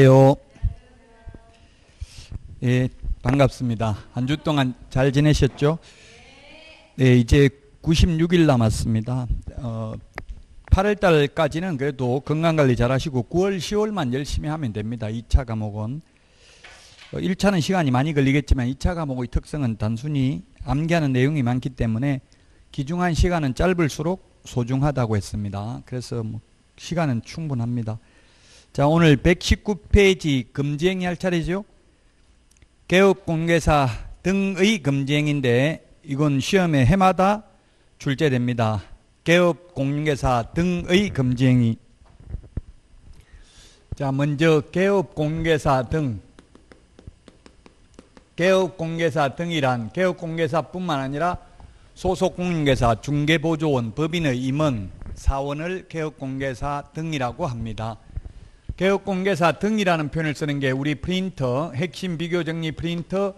요. 예, 반갑습니다. 한 주 동안 잘 지내셨죠? 네, 이제 96일 남았습니다. 8월 달까지는 그래도 건강관리 잘 하시고 9월, 10월만 열심히 하면 됩니다. 2차 과목은. 1차는 시간이 많이 걸리겠지만 2차 과목의 특성은 단순히 암기하는 내용이 많기 때문에 기중한 시간은 짧을수록 소중하다고 했습니다. 그래서 시간은 충분합니다. 자, 오늘 119페이지 금지행위 할 차례죠. 개업공개사 등의 금지행위인데 이건 시험에 해마다 출제됩니다. 개업공개사 등의 금지행위. 자, 먼저 개업공개사 등. 개업공개사 등이란 개업공개사뿐만 아니라 소속공인중개사, 중개보조원, 법인의 임원, 사원을 개업공개사 등이라고 합니다. 개업공개사 등이라는 표현을 쓰는 게 우리 프린터, 핵심 비교정리 프린터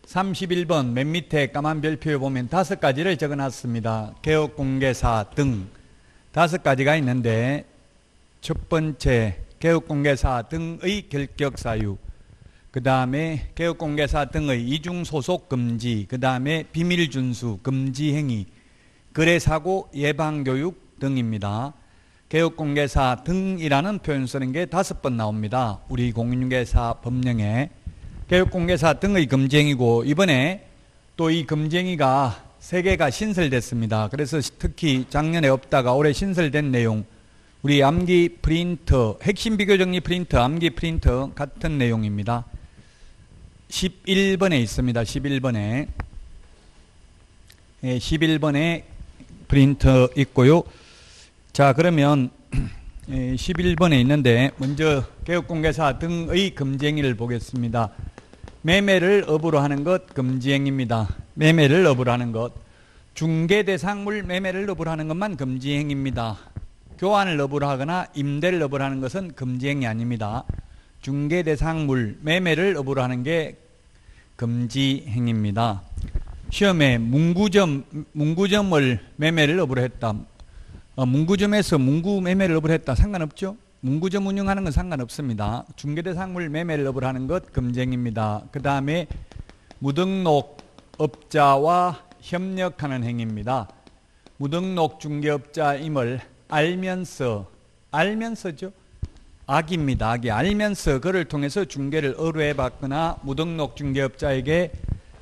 31번 맨 밑에 까만 별표에 보면 5가지를 적어놨습니다. 개업공개사 등 5가지가 있는데 첫 번째 개업공개사 등의 결격사유, 그 다음에 개업공개사 등의 이중소속 금지, 그 다음에 비밀준수, 금지행위, 거래사고 예방교육 등입니다. 개업공개사 등이라는 표현 쓰는 게 5번 나옵니다. 우리 공인중개사 법령에. 개업공개사 등의 금지행위고 이번에 또 이 금지행위가 3개가 신설됐습니다. 그래서 특히 작년에 없다가 올해 신설된 내용, 우리 암기 프린터, 핵심 비교정리 프린터, 암기 프린터 같은 내용입니다. 11번에 있습니다. 11번에. 11번에 프린터 있고요. 자, 그러면 11번에 있는데 먼저 개업공개사 등의 금지행위를 보겠습니다. 매매를 업으로 하는 것 금지행위입니다. 매매를 업으로 하는 것. 중개대상물 매매를 업으로 하는 것만 금지행위입니다. 교환을 업으로 하거나 임대를 업으로 하는 것은 금지행위 아닙니다. 중개대상물 매매를 업으로 하는 게 금지행위입니다. 시험에 문구점을 매매를 업으로 했다. 문구점에서 문구 매매를 업으로 했다. 상관없죠? 문구점 운영하는 건 상관없습니다. 중개대상물 매매를 업으로 하는 것 금지행위입니다. 그 다음에 무등록업자와 협력하는 행위입니다. 무등록 중개업자임을 알면서죠? 악입니다. 악이 알면서 그를 통해서 중개를 의뢰해 받거나 무등록 중개업자에게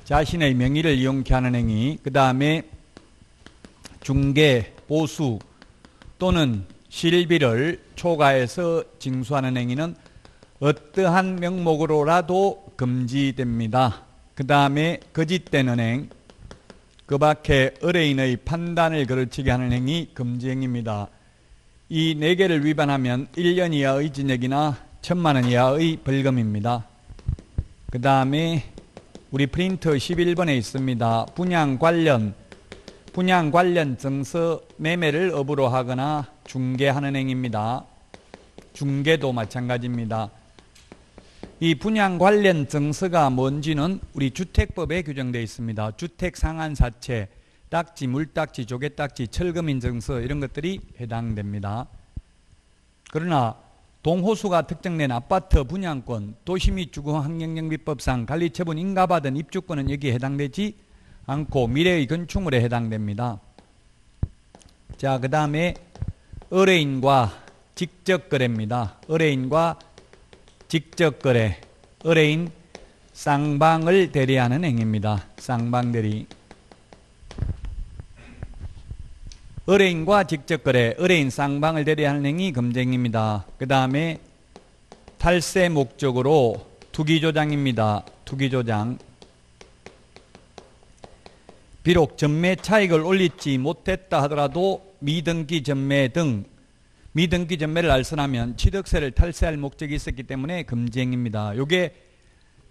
자신의 명의를 이용케 하는 행위, 그 다음에 중개, 보수 또는 실비를 초과해서 징수하는 행위는 어떠한 명목으로라도 금지됩니다. 그 다음에 거짓된 은행, 그 밖에 의뢰인의 판단을 거르치게 하는 행위 금지행위입니다. 이 4개를 위반하면 1년 이하의 징역이나 1,000만 원 이하의 벌금입니다. 그 다음에 우리 프린터 11번에 있습니다. 분양 관련 증서 매매를 업으로 하거나 중개하는 행위입니다. 중개도 마찬가지입니다. 이 분양 관련 증서가 뭔지는 우리 주택법에 규정되어 있습니다. 주택상한사채, 딱지, 물딱지, 조개딱지, 철거민 증서 이런 것들이 해당됩니다. 그러나 동호수가 특정된 아파트 분양권, 도시및주거환경정비법상 관리처분 인가받은 입주권은 여기에 해당되지 않고 미래의 건축물에 해당됩니다. 자, 그 다음에 의뢰인과 직접거래입니다. 의뢰인과 직접거래, 의뢰인 쌍방을 대리하는 행위입니다. 쌍방대리. 의뢰인과 직접거래, 의뢰인 쌍방을 대리하는 행위 금지행위입니다. 그 다음에 탈세 목적으로 투기조장입니다. 투기조장. 비록 전매 차익을 올리지 못했다 하더라도 미등기 전매 등 미등기 전매를 알선하면 취득세를 탈세할 목적이 있었기 때문에 금지행위입니다. 이게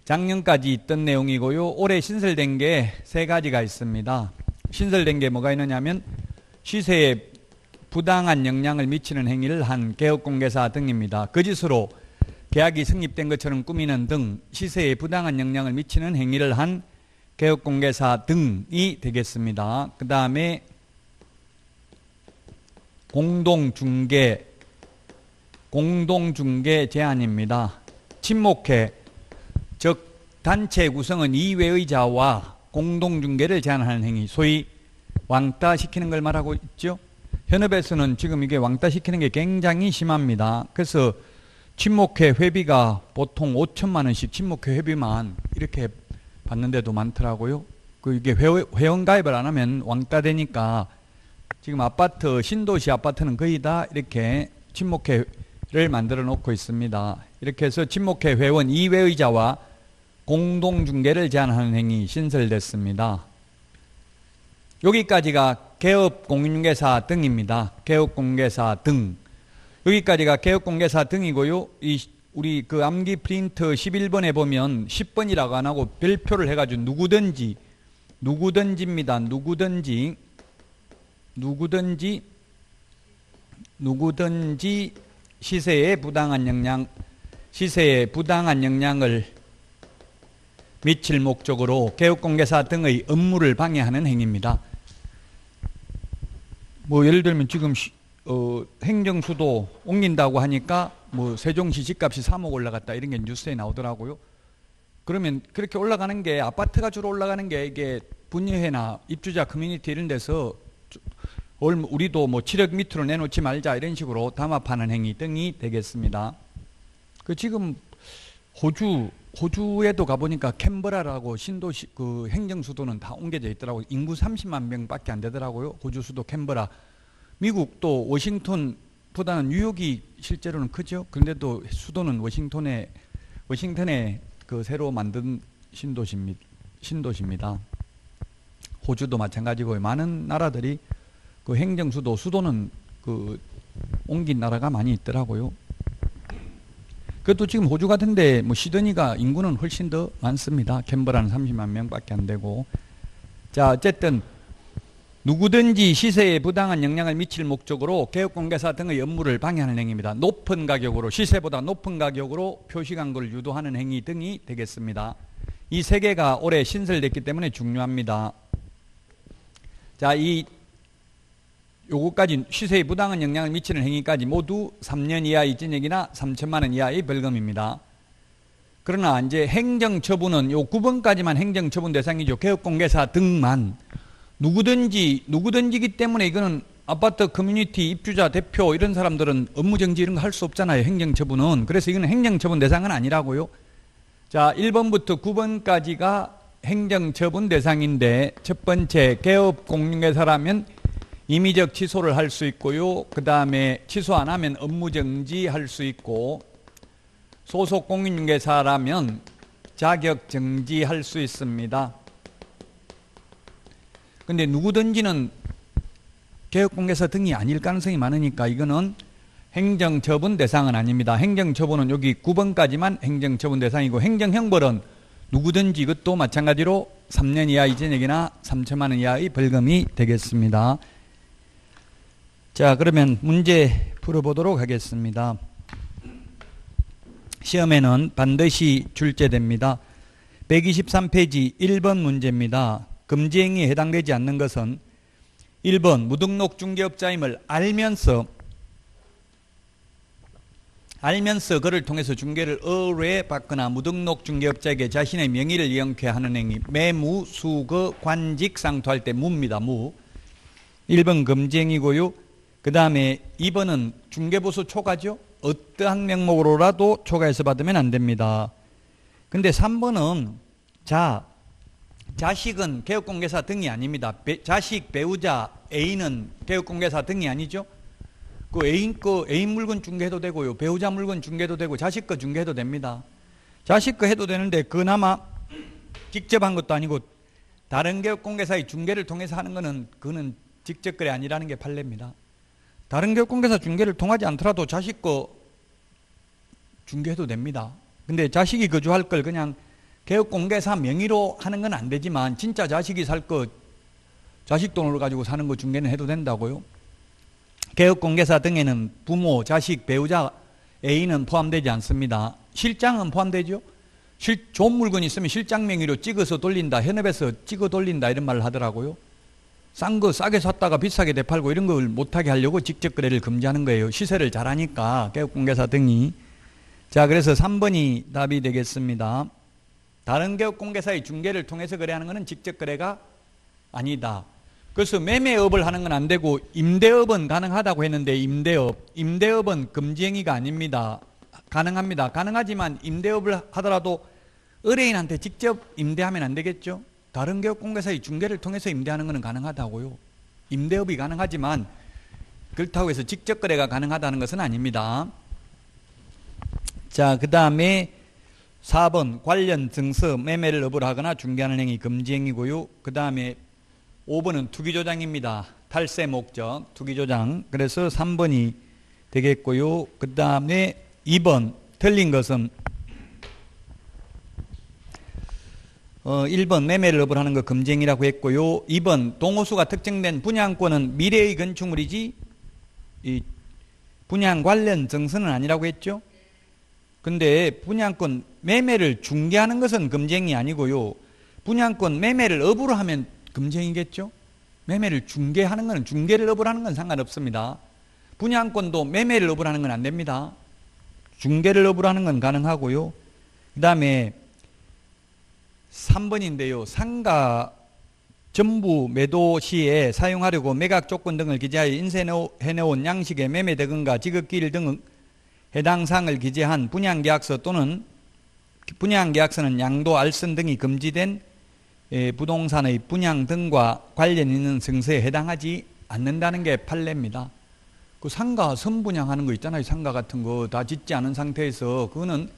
작년까지 있던 내용이고요. 올해 신설된 게 3가지가 있습니다. 신설된 게 뭐가 있느냐면 시세에 부당한 영향을 미치는 행위를 한 개업공개사 등입니다. 거짓으로 계약이 성립된 것처럼 꾸미는 등 시세에 부당한 영향을 미치는 행위를 한 개업공개사 등이 되겠습니다. 그 다음에 공동중개 제한입니다. 친목회, 즉 단체 구성은 이외의자와 공동중개를 제한하는 행위, 소위 왕따시키는 걸 말하고 있죠. 현업에서는 지금 이게 왕따시키는 게 굉장히 심합니다. 그래서 친목회 회비가 보통 5천만 원씩 친목회 회비만 이렇게 받는 데도 많더라고요. 이게 회원 가입을 안 하면 왕따 되니까 지금 아파트, 신도시 아파트는 거의 다 이렇게 친목회를 만들어 놓고 있습니다. 이렇게 해서 친목회 회원 이외의자와 공동중개를 제한하는 행위 신설됐습니다. 여기까지가 개업공인중개사 등입니다. 개업공개사 등. 여기까지가 개업공개사 등이고요. 우리 그 암기 프린트 11번에 보면 10번이라고 안 하고 별표를 해가지고 누구든지입니다. 누구든지 시세에 부당한 영향을 미칠 목적으로 개업공개사 등의 업무를 방해하는 행위입니다. 뭐 예를 들면 지금 행정수도 옮긴다고 하니까 뭐 세종시 집값이 3억 올라갔다 이런 게 뉴스에 나오더라고요. 그러면 그렇게 올라가는 게 아파트가 주로 올라가는 게 이게 분여회나 입주자 커뮤니티 이런 데서 우리도 뭐 7억 밑으로 내놓지 말자 이런 식으로 담합하는 행위 등이 되겠습니다. 그 지금 호주에도 가보니까 캔버라라고 신도시 그 행정수도는 다 옮겨져 있더라고요. 인구 30만 명밖에 안 되더라고요. 호주 수도 캔버라. 미국도 워싱턴보다는 뉴욕이 실제로는 크죠. 그런데도 수도는 워싱턴에 그 새로 만든 신도시입니다. 호주도 마찬가지고 많은 나라들이 그 수도는 그 옮긴 나라가 많이 있더라고요. 그것도 지금 호주 같은데 뭐 시드니가 인구는 훨씬 더 많습니다. 캔버라는 30만 명밖에 안 되고. 자, 어쨌든 누구든지 시세에 부당한 영향을 미칠 목적으로 개업공개사 등의 업무를 방해하는 행위입니다. 높은 가격으로, 시세보다 높은 가격으로 표시광고를 유도하는 행위 등이 되겠습니다. 이 세 개가 올해 신설됐기 때문에 중요합니다. 자, 요거까지 시세에 부당한 영향을 미치는 행위까지 모두 3년 이하의 징역이나 3천만 원 이하의 벌금입니다. 그러나 이제 행정처분은 요 9번까지만 행정처분 대상이죠. 개업공개사 등만 누구든지기 때문에 이거는 아파트 커뮤니티 입주자 대표 이런 사람들은 업무정지 이런 거 할 수 없잖아요. 행정처분은. 그래서 이거는 행정처분 대상은 아니라고요. 자, 1번부터 9번까지가 행정처분 대상인데 첫 번째 개업공인중개사라면 임의적 취소를 할 수 있고요. 그 다음에 취소 안 하면 업무정지 할 수 있고, 소속 공인중개사라면 자격정지 할 수 있습니다. 근데 누구든지는 개업공개사 등이 아닐 가능성이 많으니까 이거는 행정처분 대상은 아닙니다. 행정처분은 여기 9번까지만 행정처분 대상이고, 행정형벌은 누구든지 이것도 마찬가지로 3년 이하의 징역이나 3천만 원 이하의 벌금이 되겠습니다. 자, 그러면 문제 풀어보도록 하겠습니다. 시험에는 반드시 출제됩니다. 123페이지 1번 문제입니다. 금지행위에 해당되지 않는 것은 1번 무등록 중개업자임을 알면서 그를 통해서 중개를 의뢰받거나 무등록 중개업자에게 자신의 명의를 이용케 하는 행위, 매무, 수거, 관직, 상투할 때 무입니다. 무. 1번 금지행위고요. 그 다음에 2번은 중개보수 초과죠. 어떠한 명목으로라도 초과해서 받으면 안 됩니다. 근데 3번은 자식은 개업공개사 등이 아닙니다. 자식, 배우자, 애인은 개업공개사 등이 아니죠. 그 애인 물건 중개해도 되고요. 배우자 물건 중개해도 되고 자식 거 중개해도 됩니다. 자식 거 해도 되는데 그나마 직접 한 것도 아니고 다른 개업공개사의 중개를 통해서 하는 거는 그거는 직접 거래 아니라는 게 판례입니다. 다른 개업공개사 중개를 통하지 않더라도 자식 거 중개해도 됩니다. 근데 자식이 거주할 걸 그냥 개업공개사 명의로 하는 건 안 되지만 진짜 자식이 살 거 자식 돈으로 가지고 사는 거 중개는 해도 된다고요. 개업공개사 등에는 부모, 자식, 배우자, 애인은 포함되지 않습니다. 실장은 포함되죠. 좋은 물건이 있으면 실장 명의로 찍어서 돌린다, 현업에서 찍어 돌린다 이런 말을 하더라고요. 싼 거 싸게 샀다가 비싸게 되팔고 이런 걸 못하게 하려고 직접 거래를 금지하는 거예요. 시세를 잘하니까 개업공개사 등이. 자, 그래서 3번이 답이 되겠습니다. 다른 개업공개사의 중개를 통해서 거래하는 것은 직접 거래가 아니다. 그래서 매매업을 하는 건 안 되고 임대업은 가능하다고 했는데 임대업은 금지행위가 아닙니다. 가능합니다. 가능하지만 임대업을 하더라도 의뢰인한테 직접 임대하면 안 되겠죠. 다른 개업공개사의 중개를 통해서 임대하는 것은 가능하다고요. 임대업이 가능하지만 그렇다고 해서 직접 거래가 가능하다는 것은 아닙니다. 자, 그 다음에 4번 관련 증서 매매를 업으로 하거나 중개하는 행위 금지행위고요. 그 다음에 5번은 투기조장입니다. 탈세 목적 투기조장. 그래서 3번이 되겠고요. 그 다음에 2번 틀린 것은 1번 매매를 업으로 하는 거 금지행위라고 했고요. 2번 동호수가 특정된 분양권은 미래의 건축물이지 이 분양 관련 증서는 아니라고 했죠. 근데 분양권 매매를 중개하는 것은 금지행위 아니고요. 분양권 매매를 업으로 하면 금지행위겠죠. 매매를 중개하는 것은 중개를 업으로 하는 건 상관없습니다. 분양권도 매매를 업으로 하는 건 안 됩니다. 중개를 업으로 하는 건 가능하고요. 그 다음에 3번인데요. 상가 전부 매도 시에 사용하려고 매각 조건 등을 기재하여 인쇄해놓은 양식의 매매 대금과 지급기일 등 해당 사항을 기재한 분양계약서 또는 분양계약서는 양도, 알선 등이 금지된 부동산의 분양 등과 관련 있는 증서에 해당하지 않는다는 게 판례입니다. 그 상가 선분양하는 거 있잖아요. 상가 같은 거 다 짓지 않은 상태에서 그거는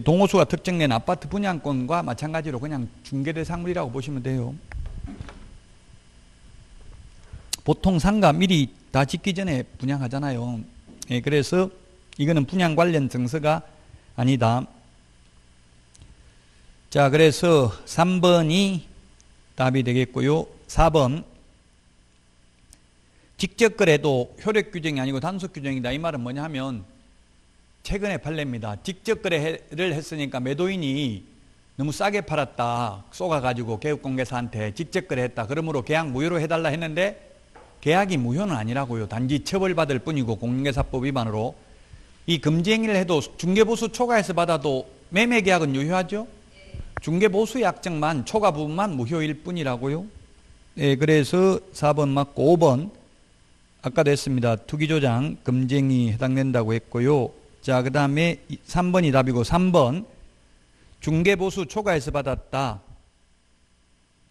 동호수가 특정된 아파트 분양권과 마찬가지로 그냥 중개대상물이라고 보시면 돼요. 보통 상가 미리 다 짓기 전에 분양하잖아요. 그래서 이거는 분양 관련 증서가 아니다. 자, 그래서 3번이 답이 되겠고요. 4번 직접 거래도 효력 규정이 아니고 단속 규정이다. 이 말은 뭐냐 하면 최근의 판례입니다. 직접 거래를 했으니까 매도인이 너무 싸게 팔았다. 쏘가가지고 개업공개사한테 직접 거래했다. 그러므로 계약 무효로 해달라 했는데 계약이 무효는 아니라고요. 단지 처벌받을 뿐이고 공인중개사법 위반으로. 이 금지행위를 해도 중개보수 초과해서 받아도 매매계약은 유효하죠. 중개보수 약정만 초과 부분만 무효일 뿐이라고요. 그래서 4번 맞고 5번 아까도 했습니다. 투기조장 금지행위 해당된다고 했고요. 자, 그 다음에 3번이 답이고 3번 중개보수 초과해서 받았다.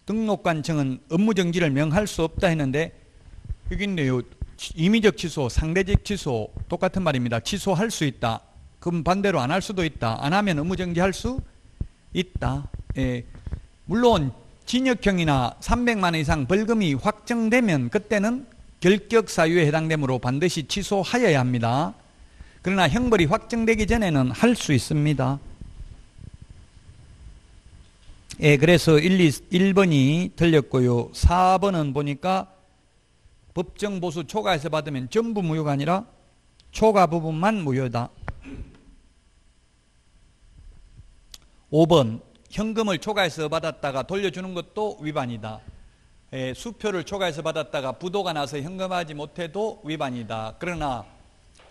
등록관청은 업무정지를 명할 수 없다 했는데 여기 있네요. 임의적 취소, 상대적 취소 똑같은 말입니다. 취소할 수 있다. 그럼 반대로 안 할 수도 있다. 안 하면 업무정지할 수 있다. 물론 징역형이나 300만 원 이상 벌금이 확정되면 그때는 결격사유에 해당되므로 반드시 취소하여야 합니다. 그러나 형벌이 확정되기 전에는 할 수 있습니다. 그래서 1번이 틀렸고요. 4번은 보니까 법정보수 초과해서 받으면 전부 무효가 아니라 초과 부분만 무효다. 5번 현금을 초과해서 받았다가 돌려주는 것도 위반이다. 수표를 초과해서 받았다가 부도가 나서 현금하지 못해도 위반이다. 그러나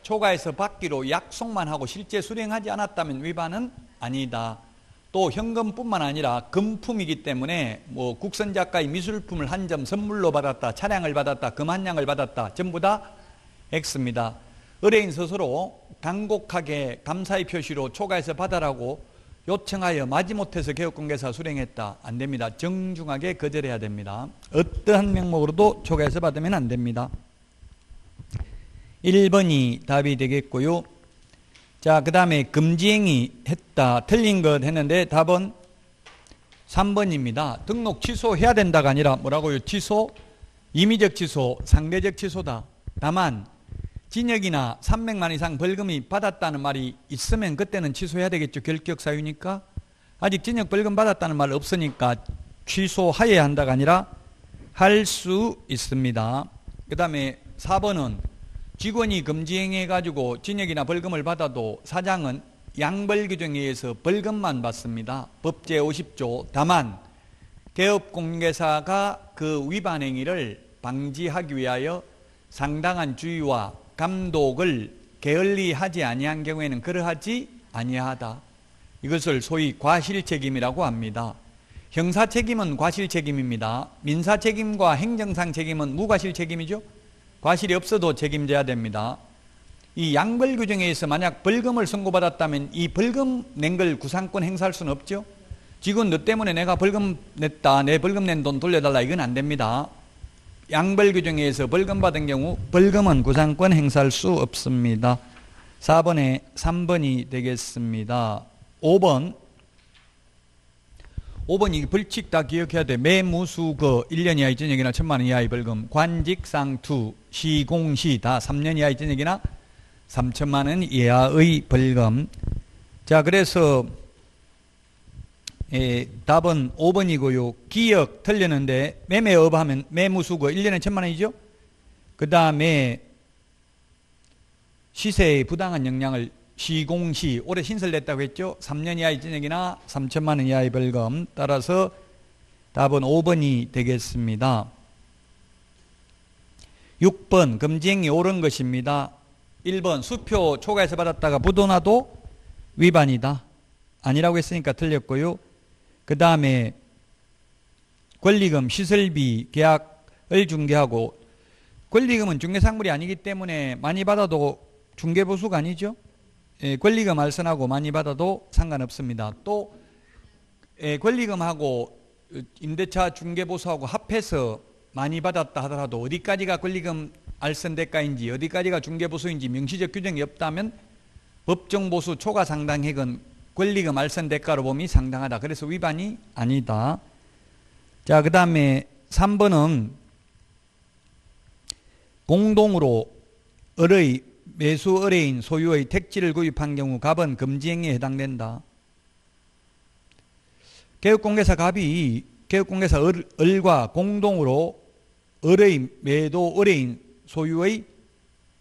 초과해서 받기로 약속만 하고 실제 수령하지 않았다면 위반은 아니다. 또 현금뿐만 아니라 금품이기 때문에 뭐 국선작가의 미술품을 한 점 선물로 받았다, 차량을 받았다, 금 한 양을 받았다, 전부 다 X입니다. 의뢰인 스스로 간곡하게 감사의 표시로 초과해서 받아라고 요청하여 마지못해서 개업공개사 수령했다. 안 됩니다. 정중하게 거절해야 됩니다. 어떠한 명목으로도 초과해서 받으면 안 됩니다. 1번이 답이 되겠고요. 자, 그 다음에 금지행위 했다. 틀린 것 했는데 답은 3번입니다. 등록 취소해야 된다가 아니라 뭐라고요? 취소, 임의적 취소, 상대적 취소다. 다만 징역이나 300만 이상 벌금이 받았다는 말이 있으면 그때는 취소해야 되겠죠. 결격 사유니까. 아직 징역 벌금 받았다는 말 없으니까 취소하여야 한다가 아니라 할 수 있습니다. 그 다음에 4번은 직원이 금지행위해가지고 징역이나 벌금을 받아도 사장은 양벌 규정에 의해서 벌금만 받습니다. 법 제50조. 다만 개업공개사가 그 위반 행위를 방지하기 위하여 상당한 주의와 감독을 게을리하지 아니한 경우에는 그러하지 아니하다. 이것을 소위 과실책임이라고 합니다. 형사책임은 과실책임입니다. 민사책임과 행정상 책임은 무과실책임이죠. 과실이 없어도 책임져야 됩니다. 이 양벌규정에 의해서 만약 벌금을 선고받았다면 이 벌금 낸 걸 구상권 행사할 수는 없죠. 지금 너 때문에 내가 벌금 냈다, 내 벌금 낸 돈 돌려달라, 이건 안 됩니다. 양벌규정에 의해서 벌금 받은 경우 벌금은 구상권 행사할 수 없습니다. 4번에 3번이 되겠습니다. 5번 이 벌칙 다 기억해야 돼. 매무수거 1년 이하의 징역이나 1,000만 원 이하의 벌금, 관직상투, 시공시 다 3년 이하의 징역이나 3,000만 원 이하의 벌금. 자, 그래서 답은 5번이고요. 기억 틀렸는데 매매업 하면 매무수거 1년에 1,000만 원이죠. 그 다음에 시세의 부당한 영향을 시공시, 올해 신설됐다고 했죠. 3년 이하의 징역이나 3,000만 원 이하의 벌금. 따라서 답은 5번이 되겠습니다. 6번 금지행위 옳은 것입니다. 1번 수표 초과해서 받았다가 부도나도 위반이다. 아니라고 했으니까 틀렸고요. 그 다음에 권리금, 시설비, 계약을 중개하고, 권리금은 중개상물이 아니기 때문에 많이 받아도 중개보수가 아니죠. 권리금 알선하고 많이 받아도 상관없습니다. 또 권리금하고 임대차 중개보수하고 합해서 많이 받았다 하더라도 어디까지가 권리금 알선 대가인지 어디까지가 중개보수인지 명시적 규정이 없다면 법정보수 초과 상당액은 권리금 알선 대가로 봄이 상당하다. 그래서 위반이 아니다. 자, 그 다음에 3번은 공동으로 매수 의뢰인 소유의 택지를 구입한 경우 갑은 금지행위에 해당된다. 개업공개사 갑이 개업공개사 을과 공동으로 매도 의뢰인 소유의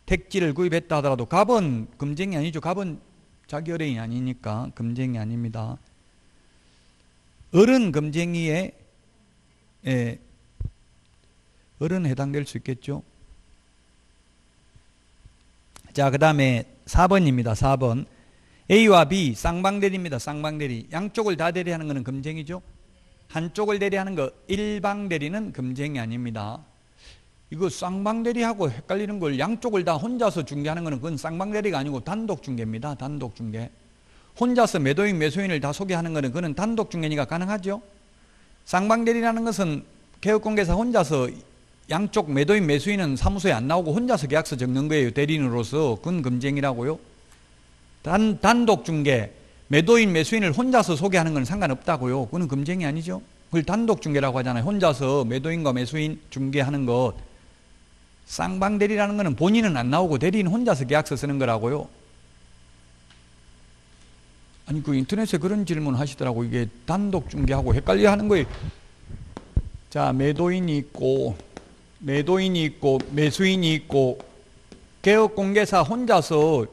택지를 구입했다 하더라도 갑은 금지행위 아니죠. 갑은 자기 의뢰인이 아니니까 금지행위 아닙니다. 을은 금지행위에 을은 해당될 수 있겠죠. 자, 그 다음에 4번입니다. 4번. A와 B 쌍방대리입니다. 쌍방대리. 양쪽을 다 대리하는 것은 금지행위죠. 한쪽을 대리하는 거 일방대리는 금지행위 아닙니다. 이거 쌍방대리하고 헷갈리는 걸 양쪽을 다 혼자서 중개하는 것은 그건 쌍방대리가 아니고 단독중개입니다. 단독중개. 혼자서 매도인 매수인을 다 소개하는 것은 그건 단독중개니까 가능하죠. 쌍방대리라는 것은 개업공개사 혼자서 양쪽 매도인 매수인은 사무소에 안 나오고 혼자서 계약서 적는 거예요. 대리인으로서. 그건 금지행위라고요. 단독중개, 매도인 매수인을 혼자서 소개하는 건 상관없다고요. 그건 금지행위 아니죠. 그걸 단독중개라고 하잖아요. 혼자서 매도인과 매수인 중개하는 것. 쌍방대리라는 것은 본인은 안 나오고 대리인 혼자서 계약서 쓰는 거라고요. 아니 그 인터넷에 그런 질문 하시더라고. 이게 단독중개하고 헷갈려 하는 거예요. 자, 매도인이 있고 매수인이 있고 개업공개사 혼자서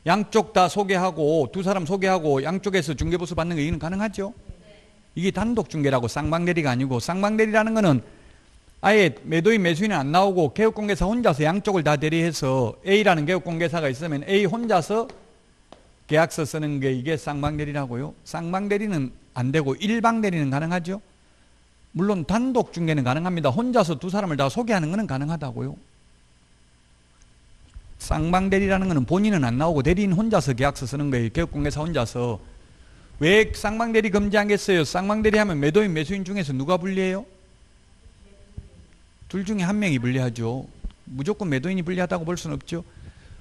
양쪽 다 소개하고 두 사람 소개하고 양쪽에서 중개보수 받는 거 이건 가능하죠. 이게 단독중개라고 쌍방대리가 아니고, 쌍방대리라는 거는 아예 매도인 매수인은 안 나오고 개업공개사 혼자서 양쪽을 다 대리해서 A라는 개업공개사가 있으면 A 혼자서 계약서 쓰는 게 이게 쌍방대리라고요. 쌍방대리는 안 되고 일방대리는 가능하죠. 물론 단독중개는 가능합니다. 혼자서 두 사람을 다 소개하는 것은 가능하다고요. 쌍방대리라는 것은 본인은 안 나오고 대리인 혼자서 계약서 쓰는 거예요. 개업공개사 혼자서. 왜 쌍방대리 금지하겠어요? 쌍방대리 하면 매도인 매수인 중에서 누가 불리해요? 둘 중에 한 명이 불리하죠. 무조건 매도인이 불리하다고 볼 수는 없죠.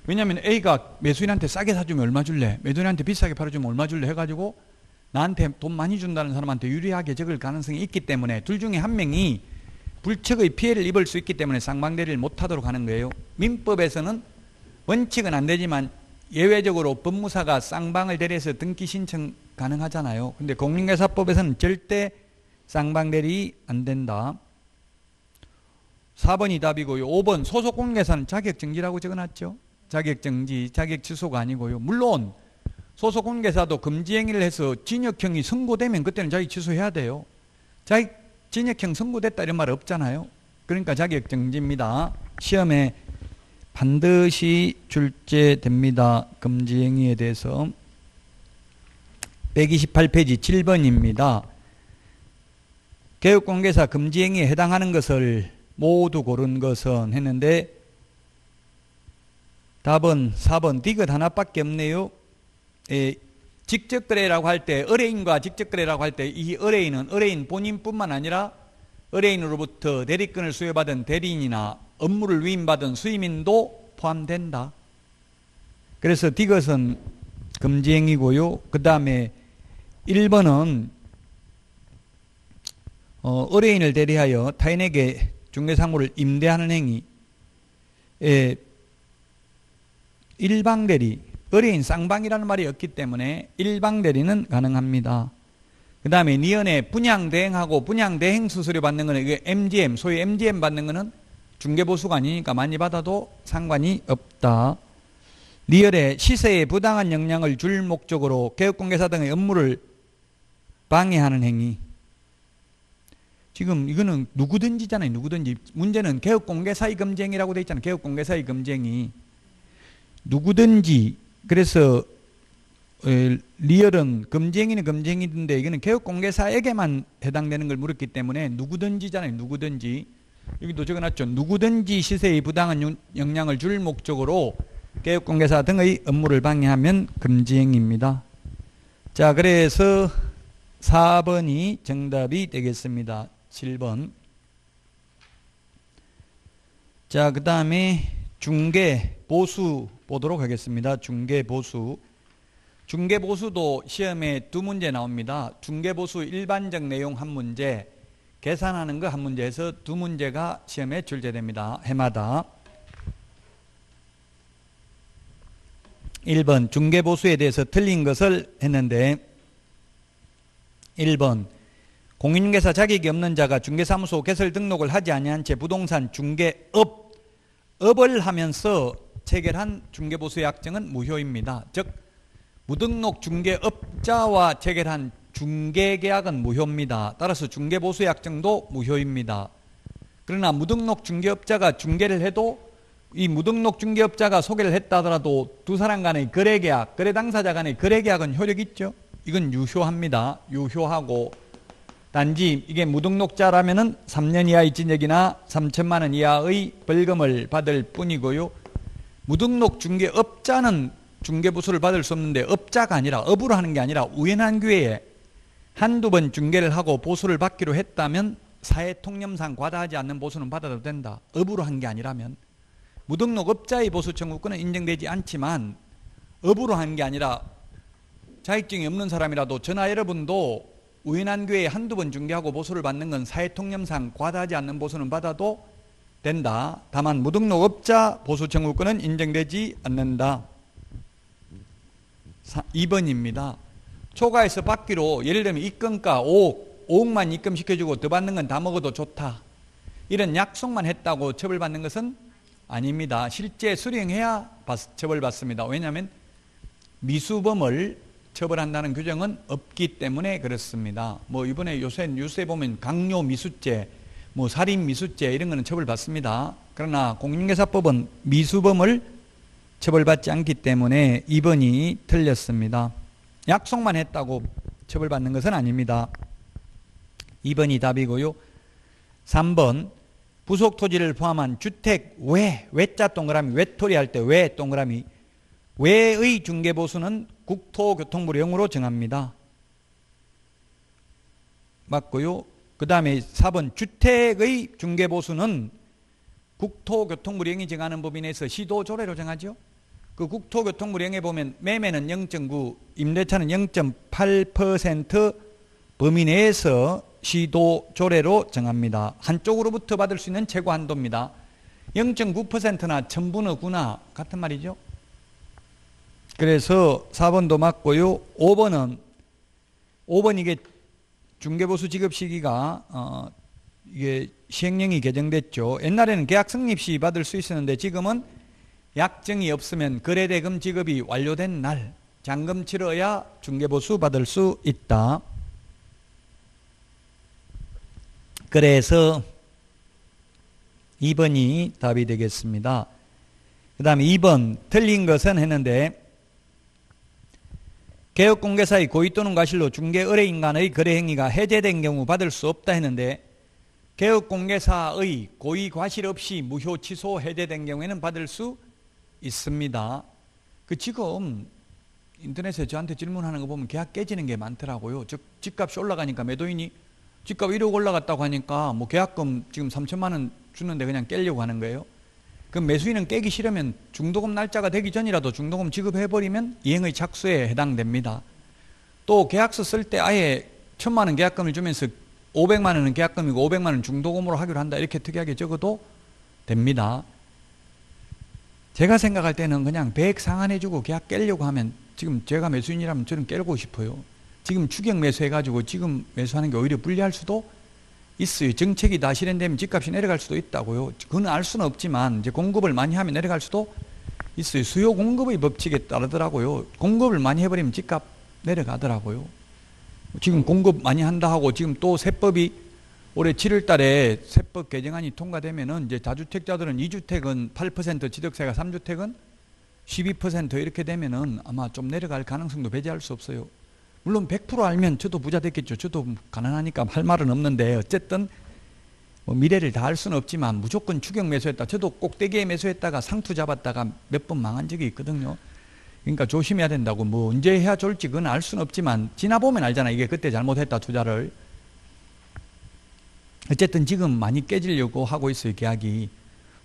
왜냐하면 A가 매수인한테 싸게 사주면 얼마 줄래? 매도인한테 비싸게 팔아주면 얼마 줄래? 해가지고 나한테 돈 많이 준다는 사람한테 유리하게 적을 가능성이 있기 때문에 둘 중에 한 명이 불척의 피해를 입을 수 있기 때문에 쌍방대리를 못하도록 하는 거예요. 민법에서는 원칙은 안 되지만 예외적으로 법무사가 쌍방을 대리해서 등기 신청 가능하잖아요. 근데 공인중개사법에서는 절대 쌍방대리 안 된다. 4번이 답이고요. 5번 소속공개사는 자격정지라고 적어놨죠. 자격정지, 자격취소가 아니고요. 물론 소속공개사도 금지행위를 해서 징역형이 선고되면 그때는 자기 취소해야 돼요. 징역형 선고됐다 이런 말 없잖아요. 그러니까 자격정지입니다. 시험에 반드시 출제됩니다. 금지행위에 대해서 128페이지 7번입니다. 개업공개사 금지행위에 해당하는 것을 모두 고른 것은 했는데 답은 4번 디귿 하나밖에 없네요. 직접거래라고 할 때 의뢰인과 직접거래라고 할 때 이 의뢰인은 의뢰인 본인뿐만 아니라 의뢰인으로부터 대리권을 수여받은 대리인이나 업무를 위임받은 수임인도 포함된다. 그래서 디귿은 금지행위고요. 그 다음에 1번은 의뢰인을 대리하여 타인에게 중개사무를 임대하는 행위. 일방대리, 의뢰인 쌍방이라는 말이 없기 때문에 일방대리는 가능합니다. 그 다음에 니은에 분양대행하고 분양대행 수수료 받는 거는 이게 MGM, 소위 MGM 받는 거는 중개보수가 아니니까 많이 받아도 상관이 없다. 니은에 시세에 부당한 영향을 줄 목적으로 개업공개사 등의 업무를 방해하는 행위. 지금 이거는 누구든지잖아요. 누구든지. 문제는 개업공개사의 금지행위라고 되어 있잖아요. 개업공개사의 금지행위. 누구든지. 그래서 리얼은 금지행위는 금지행위인데 이거는 개업공개사에게만 해당되는 걸 물었기 때문에 누구든지잖아요. 누구든지. 여기도 적어놨죠. 누구든지 시세의 부당한 영향을 줄 목적으로 개업공개사 등의 업무를 방해하면 금지행위입니다. 자, 그래서 4번이 정답이 되겠습니다. 7번. 자, 그 다음에 중개보수 보도록 하겠습니다. 중개보수. 중개보수도 시험에 두 문제 나옵니다. 중개보수 일반적 내용 한 문제, 계산하는 거 한 문제에서 두 문제가 시험에 출제됩니다. 해마다. 1번 중개보수에 대해서 틀린 것을 했는데 1번 공인중개사 자격이 없는 자가 중개사무소 개설 등록을 하지 아니한 채 부동산 중개업을 하면서 체결한 중개보수의 약정은 무효입니다. 즉 무등록 중개업자와 체결한 중개계약은 무효입니다. 따라서 중개보수의 약정도 무효입니다. 그러나 무등록 중개업자가 중개를 해도 이 무등록 중개업자가 소개를 했다 하더라도 두 사람 간의 거래계약, 거래 당사자 간의 거래계약은 효력이 있죠. 이건 유효합니다. 유효하고 단지 이게 무등록자라면은 3년 이하의 징역이나 3천만 원 이하의 벌금을 받을 뿐이고요. 무등록 중개업자는 중개보수를 받을 수 없는데 업자가 아니라 업으로 하는 게 아니라 우연한 기회에 한두 번 중개를 하고 보수를 받기로 했다면 사회통념상 과다하지 않는 보수는 받아도 된다. 업으로 한 게 아니라면. 무등록업자의 보수 청구권은 인정되지 않지만 업으로 한 게 아니라 자격증이 없는 사람이라도 저나 여러분도 우연한 기회에 한두 번 중개하고 보수를 받는 건 사회통념상 과다하지 않는 보수는 받아도 된다. 다만 무등록업자 보수 청구권은 인정되지 않는다. 2번입니다. 초과해서 받기로 예를 들면 입금가 5억만 입금시켜주고 더 받는 건 다 먹어도 좋다. 이런 약속만 했다고 처벌받는 것은 아닙니다. 실제 수령해야 처벌받습니다. 왜냐하면 미수범을 처벌한다는 규정은 없기 때문에 그렇습니다. 뭐 이번에 요새 뉴스에 보면 강요 미수죄, 뭐 살인 미수죄 이런 거는 처벌받습니다. 그러나 공인중개사법은 미수범을 처벌받지 않기 때문에 2번이 틀렸습니다. 약속만 했다고 처벌받는 것은 아닙니다. 2번이 답이고요. 3번 부속 토지를 포함한 주택 외자 동그라미 외토리 할 때 외 동그라미 외의 중개보수는 국토교통부령으로 정합니다. 맞고요. 그 다음에 4번 주택의 중개보수는 국토교통부령이 정하는 법에 의해서 시도조례로 정하죠. 그 국토교통부령에 보면 매매는 0.9, 임대차는 0.8% 범위 내에서 시도조례로 정합니다. 한쪽으로부터 받을 수 있는 최고 한도입니다. 0.9%나 1000분의 9나 같은 말이죠. 그래서 4번도 맞고요. 5번 이게 중개보수 지급 시기가 이게 시행령이 개정됐죠. 옛날에는 계약 성립 시 받을 수 있었는데 지금은 약정이 없으면 거래대금 지급이 완료된 날 잔금 치러야 중개보수 받을 수 있다. 그래서 2번이 답이 되겠습니다. 그 다음에 2번 틀린 것은 했는데 개업공개사의 고의 또는 과실로 중개 의뢰인 간의 거래 행위가 해제된 경우 받을 수 없다 했는데 개업공개사의 고의 과실 없이 무효 취소 해제된 경우에는 받을 수 있습니다. 그 지금 인터넷에 저한테 질문하는 거 보면 계약 깨지는 게 많더라고요. 즉 집값이 올라가니까 매도인이 집값 1억 올라갔다고 하니까 뭐 계약금 지금 3천만 원 주는데 그냥 깨려고 하는 거예요. 그럼 매수인은 깨기 싫으면 중도금 날짜가 되기 전이라도 중도금 지급해버리면 이행의 착수에 해당됩니다. 또 계약서 쓸 때 아예 1,000만 원 계약금을 주면서 500만 원은 계약금이고 500만 원 중도금으로 하기로 한다 이렇게 특이하게 적어도 됩니다. 제가 생각할 때는 그냥 배액 상환해주고 계약 깨려고 하면 지금 제가 매수인이라면 저는 깨고 싶어요. 지금 추격 매수해가지고 지금 매수하는 게 오히려 불리할 수도 있어요. 정책이 다 실현되면 집값이 내려갈 수도 있다고요. 그건 알 수는 없지만 이제 공급을 많이 하면 내려갈 수도 있어요. 수요 공급의 법칙에 따르더라고요. 공급을 많이 해버리면 집값 내려가더라고요. 지금 공급 많이 한다 하고 지금 또 세법이 올해 7월 달에 세법 개정안이 통과되면은 이제 다주택자들은 2주택은 8%, 취득세가 3주택은 12% 이렇게 되면은 아마 좀 내려갈 가능성도 배제할 수 없어요. 물론 100% 알면 저도 부자 됐겠죠. 저도 가난하니까 할 말은 없는데 어쨌든 뭐 미래를 다 알 수는 없지만 무조건 추격 매수했다. 저도 꼭대기에 매수했다가 상투 잡았다가 몇 번 망한 적이 있거든요. 그러니까 조심해야 된다고. 뭐 언제 해야 좋을지 그건 알 수는 없지만 지나보면 알잖아. 이게 그때 잘못했다 투자를. 어쨌든 지금 많이 깨지려고 하고 있어요. 계약이.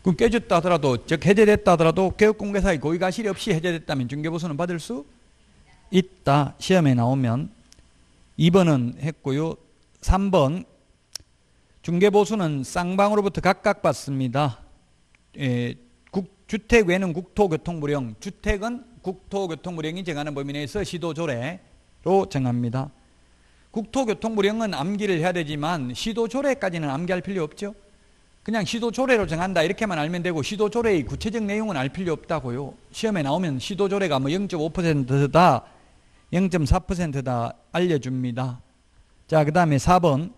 그럼 깨졌다 하더라도 즉 해제됐다 하더라도 개업공개사의 고의과실이 없이 해제됐다면 중개보수는 받을 수 있다. 시험에 나오면 2번은 했고요. 3번 중개보수는 쌍방으로부터 각각 받습니다. 주택 외는 국토교통부령, 주택은 국토교통부령이 정하는 범위 내에서 시도조례로 정합니다. 국토교통부령은 암기를 해야 되지만 시도조례까지는 암기할 필요 없죠. 그냥 시도조례로 정한다 이렇게만 알면 되고 시도조례의 구체적 내용은 알 필요 없다고요. 시험에 나오면 시도조례가 뭐 0.5%다 0.4%다 알려줍니다. 자, 그 다음에 4번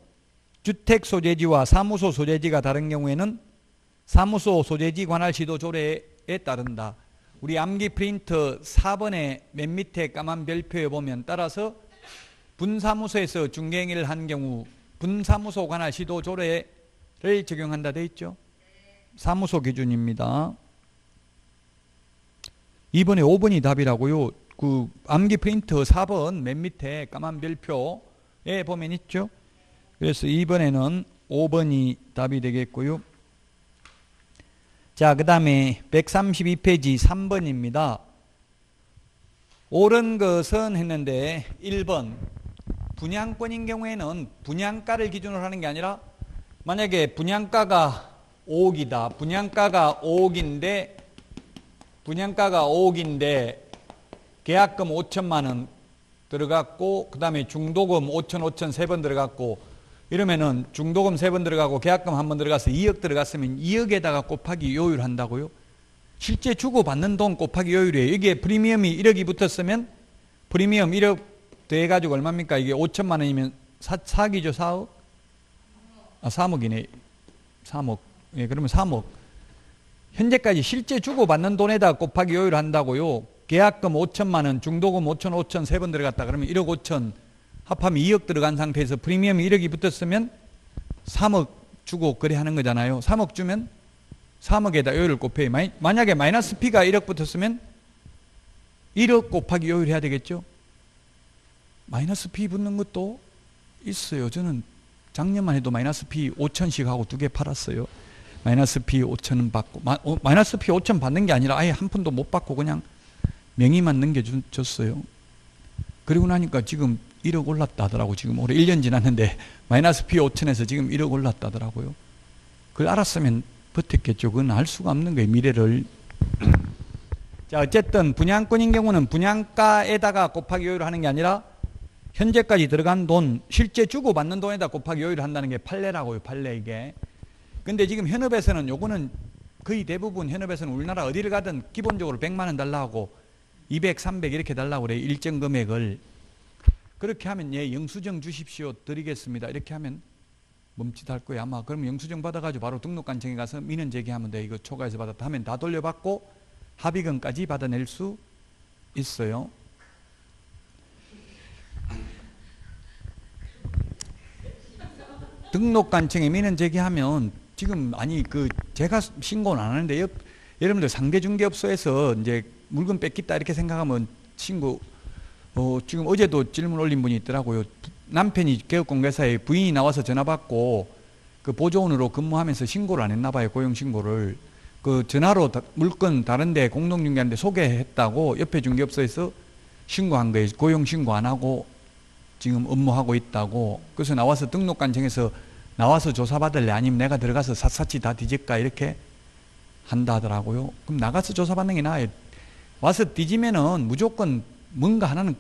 주택 소재지와 사무소 소재지가 다른 경우에는 사무소 소재지 관할 시도조례에 따른다. 우리 암기 프린트 4번의 맨 밑에 까만 별표에 보면 따라서 분사무소에서 중개행위를 한 경우 분사무소 관할 시도조례를 적용한다 돼 있죠. 사무소 기준입니다. 2번에 5번이 답이라고요. 그 암기 프린트 4번 맨 밑에 까만 별표에 보면 있죠. 그래서 2번에는 5번이 답이 되겠고요. 자, 그 다음에 132페이지 3번입니다. 옳은 것은 했는데 1번 분양권인 경우에는 분양가를 기준으로 하는 게 아니라 만약에 분양가가 5억이다. 분양가가 5억인데 계약금 5천만 원 들어갔고 그 다음에 중도금 5천 3번 들어갔고 이러면은 중도금 3번 들어가고 계약금 1번 들어가서 2억 들어갔으면 2억에다가 곱하기 요율 한다고요. 실제 주고받는 돈 곱하기 요율이에요. 이게 프리미엄이 1억이 붙었으면 프리미엄 1억 더해가지고 얼마입니까? 이게 5천만 원이면 4억이죠. 4억? 아 3억이네. 3억. 예, 그러면 3억. 현재까지 실제 주고받는 돈에다 곱하기 요율 한다고요. 계약금 5천만 원, 중도금 5천 3번 들어갔다. 그러면 1억 5천 합하면 2억 들어간 상태에서 프리미엄이 1억이 붙었으면 3억 주고 거래하는 거잖아요. 3억 주면 3억에다 요율을 곱해요. 만약에 마이너스 P가 1억 붙었으면 1억 곱하기 요율 해야 되겠죠. 마이너스 P 붙는 것도 있어요. 저는 작년만 해도 마이너스 P 5천씩 하고 2개 팔았어요. 마이너스 P 5천은 받고 마이너스 P 5천 받는 게 아니라 아예 한 푼도 못 받고 그냥 명의만 넘겨줬어요. 그리고 나니까 지금 1억 올랐다 하더라고. 지금 올해 1년 지났는데 마이너스 P 5천에서 지금 1억 올랐다 하더라고요. 그걸 알았으면 버텼겠죠. 그건 알 수가 없는 거예요. 미래를. 자, 어쨌든 분양권인 경우는 분양가에다가 곱하기 요율을 하는 게 아니라 현재까지 들어간 돈, 실제 주고받는 돈에다 곱하기 요율을 한다는 게 판례라고요. 판례 이게. 근데 지금 현업에서는 요거는 거의 대부분 현업에서는 우리나라 어디를 가든 기본적으로 100만 원 달라고 하고 200, 300 이렇게 달라고 그래요. 일정 금액을. 그렇게 하면 예, 영수증 주십시오. 드리겠습니다. 이렇게 하면 멈칫할 거예요. 아마 그럼 영수증 받아가지고 바로 등록관청에 가서 민원 제기하면 돼. 이거 초과해서 받았다 하면 다 돌려받고 합의금까지 받아낼 수 있어요. 등록관청에 민원 제기하면 지금 제가 신고는 안 하는데 여러분들 상대중개업소에서 이제 물건 뺏겼다 이렇게 생각하면 지금 어제도 질문 올린 분이 있더라고요. 남편이 개업공개사에 부인이 나와서 전화 받고 그 보조원으로 근무하면서 신고를 안 했나 봐요. 고용신고를. 그 전화로 물건 다른데 공동중개하는데 소개했다고 옆에 중개업소에서 신고한 거예요. 고용신고 안 하고 지금 업무하고 있다고. 그래서 나와서 등록관청에서 나와서 조사받을래 아니면 내가 들어가서 샅샅이 다 뒤질까 이렇게 한다 하더라고요. 그럼 나가서 조사받는 게 나아요. 와서 뒤지면은 무조건 뭔가 하나는,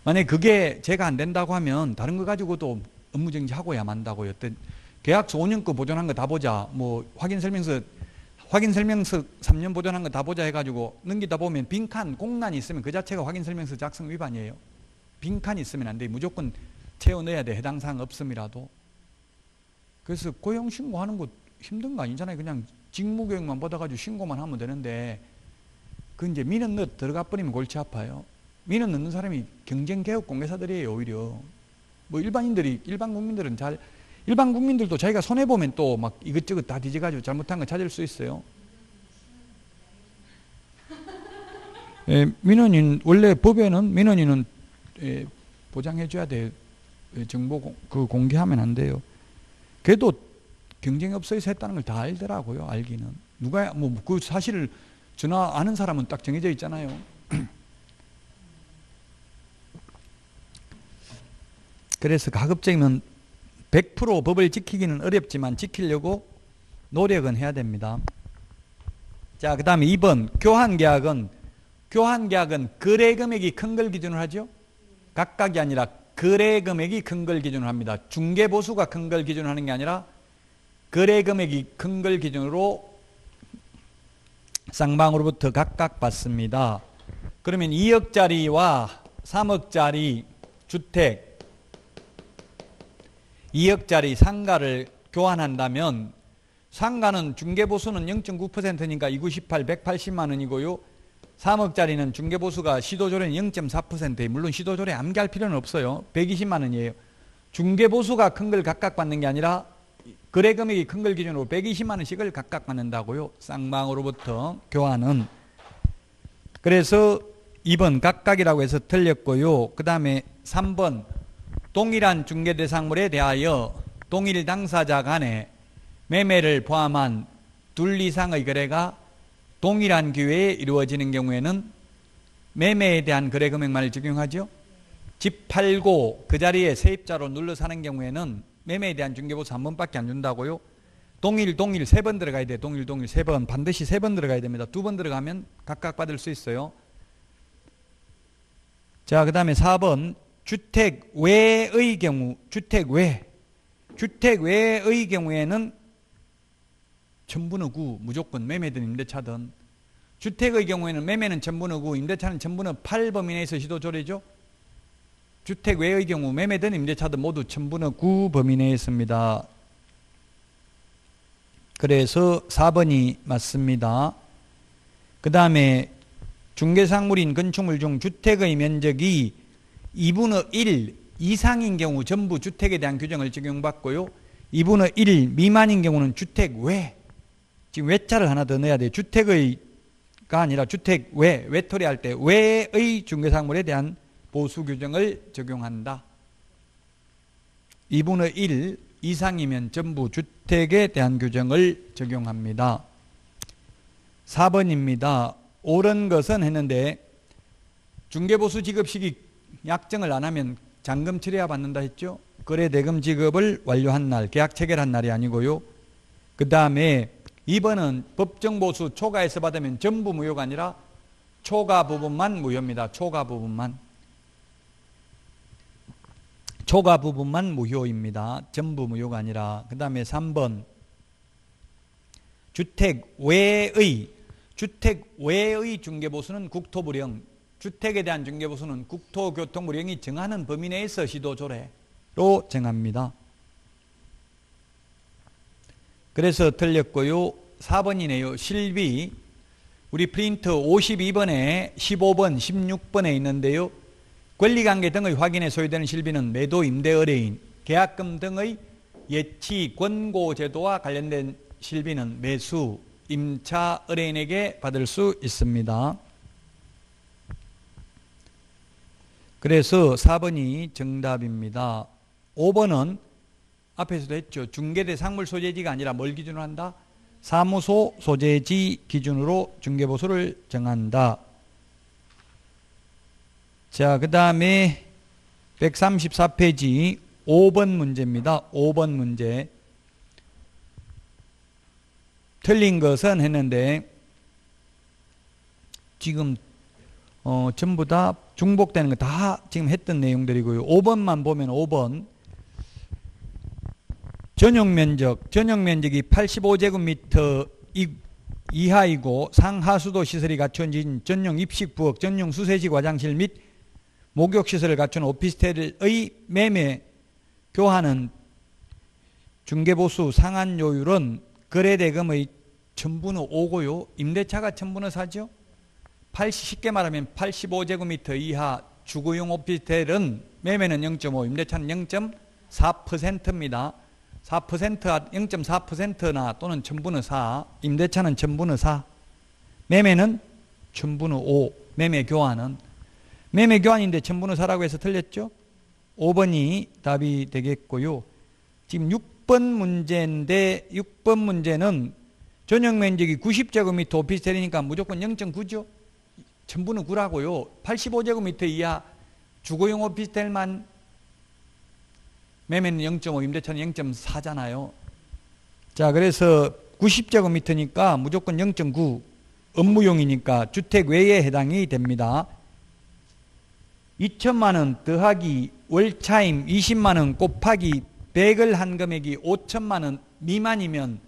만약에 그게 제가 안 된다고 하면 다른 거 가지고도 업무정지하고야 만다고요. 계약서 5년 거 보존한 거 다 보자, 뭐 확인설명서 3년 보존한 거 다 보자 해가지고 넘기다 보면 빈칸, 공란이 있으면 그 자체가 확인설명서 작성 위반이에요. 빈칸이 있으면 안 돼. 무조건 채워 넣어야 돼. 해당 사항 없음이라도. 그래서 고용신고하는 거 힘든 거 아니잖아요. 그냥 직무교육만 받아가지고 신고만 하면 되는데, 그 이제 민원 넣어 들어가 버리면 골치 아파요. 민원 넣는 사람이 경쟁개업공개사들이에요. 오히려 뭐 일반 국민들도 자기가 손해보면 또 막 이것저것 다 뒤져가지고 잘못한 거 찾을 수 있어요. 원래 법에는 민원인은 보장해줘야 돼요. 정보 공개하면 안 돼요. 그래도 경쟁업소에서 했다는 걸 다 알더라고요. 알기는. 누가 그 사실을 아는 사람은 딱 정해져 있잖아요. 그래서 가급적이면 100% 법을 지키기는 어렵지만 지키려고 노력은 해야 됩니다. 자, 그 다음에 2번 교환계약은 거래금액이 큰 걸 기준으로 하죠. 각각이 아니라 거래금액이 큰 걸 기준으로 합니다. 중개보수가 큰 걸 기준으로 하는 게 아니라 거래금액이 큰 걸 기준으로 쌍방으로부터 각각 받습니다. 그러면 2억짜리와 3억짜리 주택, 2억짜리 상가를 교환한다면 상가는 중개보수는 0.9%니까 298, 180만 원이고요. 3억짜리는 중개보수가 시도조례는 0.4%예요. 물론 시도조례 암기할 필요는 없어요. 120만 원이에요. 중개보수가 큰 걸 각각 받는 게 아니라 거래금액이 큰 걸 기준으로 120만 원씩을 각각 받는다고요. 쌍방으로부터 교환은. 그래서 2번 각각이라고 해서 틀렸고요. 그 다음에 3번 동일한 중개대상물에 대하여 동일 당사자 간에 매매를 포함한 둘 이상의 거래가 동일한 기회에 이루어지는 경우에는 매매에 대한 거래금액만을 적용하죠. 집 팔고 그 자리에 세입자로 눌러 사는 경우에는 매매에 대한 중개보수 한 번밖에 안 준다고요. 동일 3번 들어가야 돼요. 동일 3번. 반드시 3번 들어가야 됩니다. 2번 들어가면 각각 받을 수 있어요. 자, 그 다음에 4번 주택 외의 경우, 주택 외의 경우에는 천분의9 무조건 매매든 임대차든. 주택의 경우에는 매매는 천분의9, 임대차는 천분의8 범위 내에서 시도조례죠. 주택 외의 경우 매매든 임대차든 모두 천분의9 범위 내에 있습니다. 그래서 4번이 맞습니다. 그 다음에 중개상물인 건축물 중 주택의 면적이 2분의 1 이상인 경우 전부 주택에 대한 규정을 적용받고요. 2분의 1 미만인 경우는 주택 외, 지금 외자를 하나 더 넣어야 돼요. 주택의가 아니라 주택 외토리 할 때 외의 중개상물에 대한 보수 규정을 적용한다. 2분의 1 이상이면 전부 주택에 대한 규정을 적용합니다. 4번입니다. 옳은 것은 했는데 중개보수 지급 시기 약정을 안 하면 잔금 처리야 받는다 했죠. 거래대금 지급을 완료한 날, 계약 체결한 날이 아니고요. 그 다음에 2번은 법정보수 초과해서 받으면 전부 무효가 아니라 초과 부분만 무효입니다. 초과 부분만 무효입니다. 전부 무효가 아니라. 그 다음에 3번 주택 외의 중개보수는 국토부령, 주택에 대한 중개보수는 국토교통부령이 정하는 범위 내에서 시도조례로 정합니다. 그래서 틀렸고요. 4번이네요. 실비. 우리 프린트 52번에 15번, 16번에 있는데요. 권리관계 등의 확인에 소요되는 실비는 매도, 임대, 의뢰인, 계약금 등의 예치, 권고 제도와 관련된 실비는 매수, 임차, 의뢰인에게 받을 수 있습니다. 그래서 4번이 정답입니다. 5번은 앞에서도 했죠. 중개대 상물 소재지가 아니라 뭘 기준으로 한다? 사무소 소재지 기준으로 중개보수를 정한다. 자, 그 다음에 134페이지 5번 문제입니다. 5번 문제. 틀린 것은 했는데 지금 전부 다 중복되는 거 다 지금 했던 내용들이고요. 5번만 보면 5번. 전용면적이 85제곱미터 이하이고 상하수도 시설이 갖춰진 전용 입식부엌, 전용 수세식 화장실 및 목욕시설을 갖춘 오피스텔의 매매 교환은 중개보수 상한요율은 거래대금의 1000분의 5고요. 임대차가 1000분의 4죠. 쉽게 말하면 85제곱미터 이하 주거용 오피스텔은 매매는 0.5, 임대차는 0.4%입니다. 0.4%나 또는 1000분의 4, 임대차는 1000분의 4, 매매는 1000분의 5, 매매 교환은. 매매 교환인데 1000분의 4라고 해서 틀렸죠? 5번이 답이 되겠고요. 지금 6번 문제인데 6번 문제는 전용 면적이 90제곱미터 오피스텔이니까 무조건 0.9죠? 1000분의 9라고요. 85제곱미터 이하 주거용 오피스텔만 매매는 0.5, 임대차는 0.4잖아요. 자, 그래서 90제곱미터니까 무조건 0.9, 업무용이니까 주택 외에 해당이 됩니다. 2천만원 더하기 월차임 20만원 곱하기 100을 한 금액이 5천만원 미만이면